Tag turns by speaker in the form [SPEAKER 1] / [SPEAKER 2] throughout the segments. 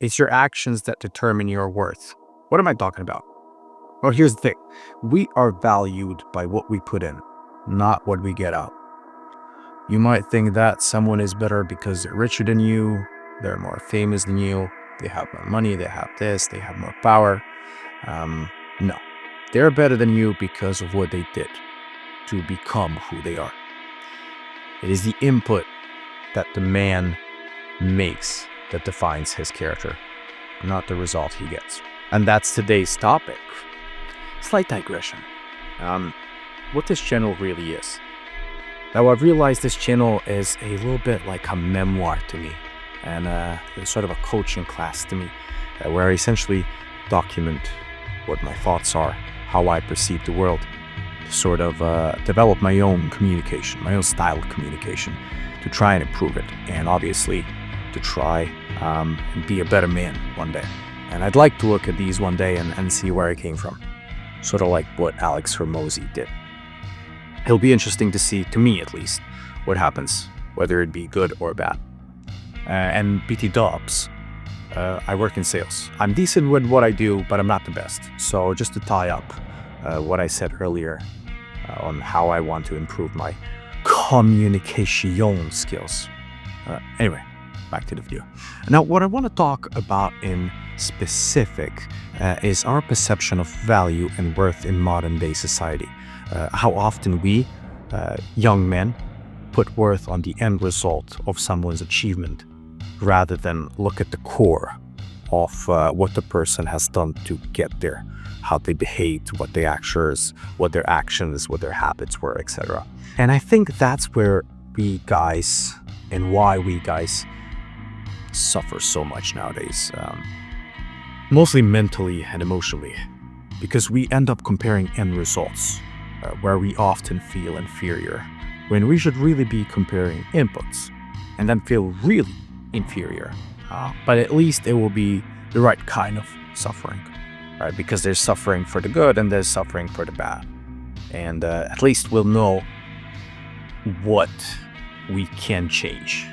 [SPEAKER 1] It's your actions that determine your worth. What am I talking about? Well, here's the thing. We are valued by what we put in, not what we get out. You might think that someone is better because they're richer than you, they're more famous than you, they have more money, they have this, they have more power. No, they're better than you because of what they did to become who they are. It is the input that the man makes that defines his character, not the result he gets. And that's today's topic. Slight digression. What this channel really is. Now, I've realized this channel is a little bit like a memoir to me, and it's sort of a coaching class to me, where I essentially document what my thoughts are, how I perceive the world, to sort of develop my own communication, my own style of communication, to try and improve it, and obviously to try and be a better man one day. And I'd like to look at these one day and see where I came from, sort of like what Alex Hormozi did. It'll be interesting to see, to me at least, what happens, whether it be good or bad. And BT Dubs, I work in sales. I'm decent with what I do, but I'm not the best. So just to tie up what I said earlier on how I want to improve my communication skills. Anyway, back to the video. Now, what I want to talk about in specific is our perception of value and worth in modern day society. How often we, young men, put worth on the end result of someone's achievement rather than look at the core of what the person has done to get there, how they behaved, what their actions, what their habits were, etc. And I think that's where we guys, and why we guys suffer so much nowadays, mostly mentally and emotionally, because we end up comparing end results, where we often feel inferior, when we should really be comparing inputs and then feel really inferior. But at least it will be the right kind of suffering, right? Because there's suffering for the good and there's suffering for the bad. And at least we'll know what we can change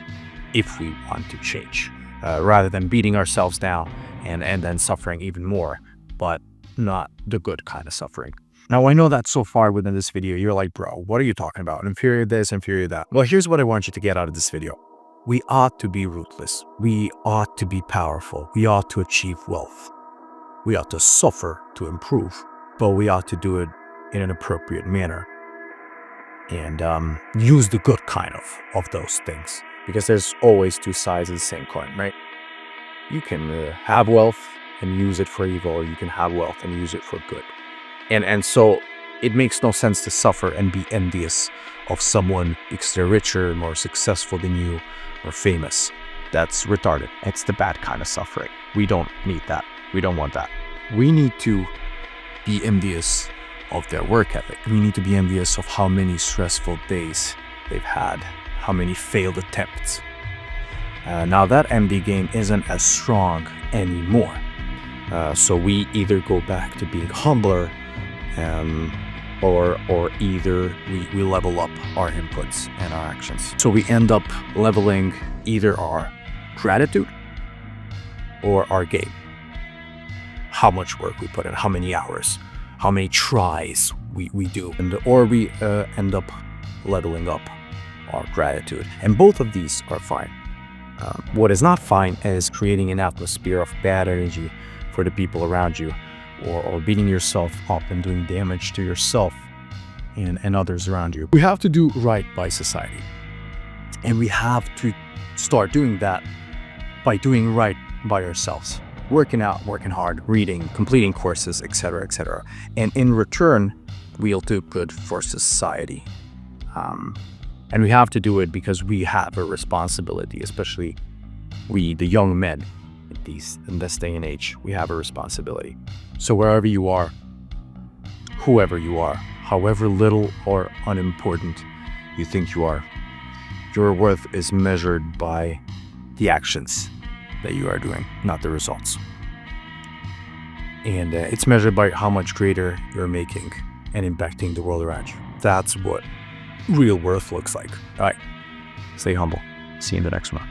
[SPEAKER 1] if we want to change, rather than beating ourselves down and then suffering even more, but not the good kind of suffering. Now, I know that so far within this video, you're like, bro, what are you talking about? Inferior this, inferior that. Well, here's what I want you to get out of this video. We ought to be ruthless. We ought to be powerful. We ought to achieve wealth. We ought to suffer to improve, but we ought to do it in an appropriate manner and use the good kind of those things, because there's always two sides of the same coin, right? You can have wealth and use it for evil, or you can have wealth and use it for good. And so it makes no sense to suffer and be envious of someone because they're richer, more successful than you, or famous. That's retarded. It's the bad kind of suffering. We don't need that. We don't want that. We need to be envious of their work ethic. We need to be envious of how many stressful days they've had, how many failed attempts. Now that envy game isn't as strong anymore. So we either go back to being humbler, or either we level up our inputs and our actions. So we end up leveling either our gratitude or our game. How much work we put in, how many hours, how many tries we do, or we end up leveling up our gratitude. And both of these are fine. What is not fine is creating an atmosphere of bad energy for the people around you, or beating yourself up and doing damage to yourself and others around you. We have to do right by society. And we have to start doing that by doing right by ourselves. Working out, working hard, reading, completing courses, etc., etc. And in return, we'll do good for society. And we have to do it because we have a responsibility, especially we, the young men, in this day and age, we have a responsibility. So wherever you are, whoever you are, however little or unimportant you think you are, your worth is measured by the actions that you are doing, not the results. And it's measured by how much greater you're making and impacting the world around you. That's what real worth looks like. All right, stay humble. See you in the next one.